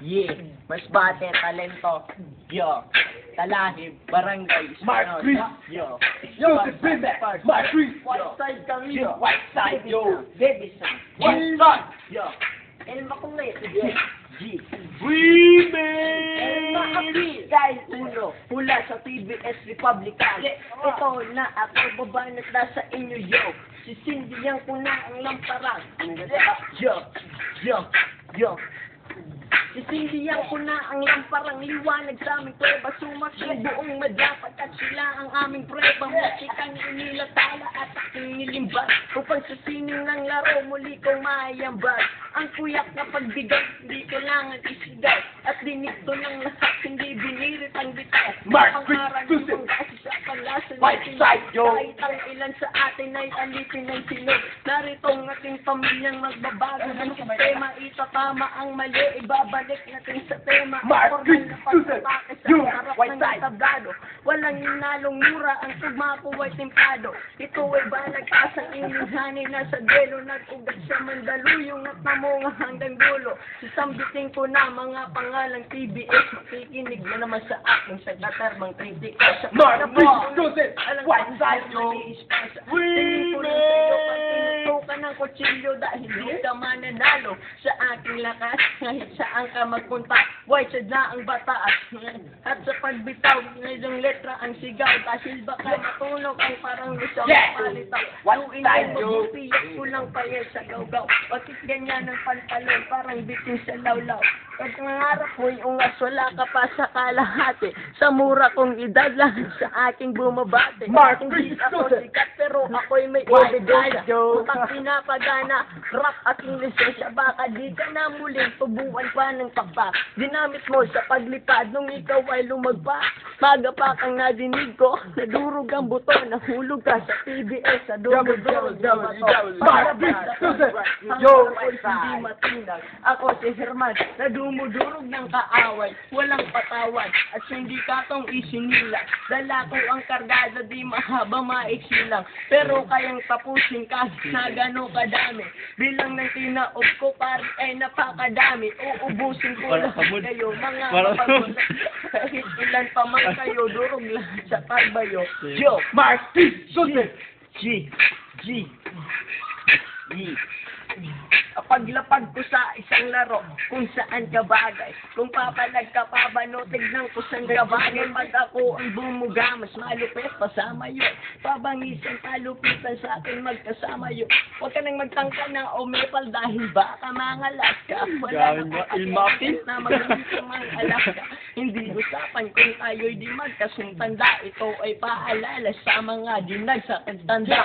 Yeah, Masbate, talento. Yo, Talahib, Barangay, Mark Ismanos. Chris. Yo, Yo, bring back Mark Chris. White side kami. Yo, white side, yo. Davison. White side. Yo, El Makulit. G. We El made Makapil. Guys, uno. Mula sa TBS Republican. Ito na ako babanat na sa inyo, yo. Sisindihan ko na ang lamparang. Yo. Sisindihan ko na ang lamparang liwanag sa aming prueba. Sumakit buong madapat at sila ang aming prueba. Musikang inilatala at aking nilimbat. Upang sa sining ng laro muli kong maayambag. Ang kuyak na pagbigay, hindi kailangan isigay. At dinito ng lahat, hindi binirit ang bitas. Mark Pangarang Chris. ibang kasi sa panlasan White side, yo. kahit ang ilan sa atin ay alipin ng sinog. Narito ang ating pamilyang magbabago ng sistema. Itatama ang mali, ibabalik natin sa tema. Mark Chris. Formal na pagpapake sa Yo. harap White ng side. tablado. Walang inalong mura, ang tugma ko ay tempado. Ito ay balagtas ang inihani na sa delo. Nag-ugat sa Mandaluyong at namunga hanggang dulo. Sasambitin ko na mga pangalang TBS. Makikinig na naman sa akin sa katarmang kritika. Sa Mark Chris. Alam White ko, side, yo. We tingin ko lang sa'yo pag tinutukan ng kutsilyo dahil di ka mananalo sa aking lakas. Kahit saan ka magpunta, white side na ang bataas. At sa pagbitaw, ngayong letra ang sigaw. Dahil baka matulog ang parang lusang Yeah. palitaw. White Tuwing side, ko yo. magpipiyat ko lang pa yan sa gawgaw. Bakit ganyan ang pantalon, parang bitin sa lawlaw. Pag nangarap mo'y ungas, wala ka pa sa kalahati. Sa mura kong edad lang sa aking bumabate. Mark Hindi Chris. ako sikat pero ako'y may White ebidensya. side, yo. Utak pinapagana, rap aking lisensya. Baka di ka na muling tubuan pa ng pakpak. Ginamit mo sa paglipad nung ikaw ay lumagpa. Magapak ang nadinig ko, nadurog ang buto, nahulog ka sa TBS, sa dumudurog ng bato. Mark Chris. Yo, hindi matindag. Ako si Herman, na dumudurog ng kaaway, walang patawad, at hindi katong isinila. Dala ko ang kargada, di mahaba maiksi lang, pero kayang tapusin ka na gano'ng kadami. Bilang ng tinaob ko, pari ay napakadami. Uubusin ko lahat kayo, mga kapagod. Kahit ilan pa man kayo, durog lahat sa pagbayo. Yo, Mark Chris. G. Paglapag ko sa isang laro, kung saan ka bagay. Kung papalag ka pa ba, no, tignan ko saan ka bagay. Pag ako ang bumuga, mas malupit, pasama yun. Pabangisan, palupitan sa akin, magkasama yun. Huwag ka nang magtangka ng omepal dahil baka mangalas ka. Wala Gawin mo, na ilmapin. na magaling ka mang alaska. Hindi usapan kung tayo'y di magkasuntanda. Ito ay paalala sa mga di nagsakagtanda.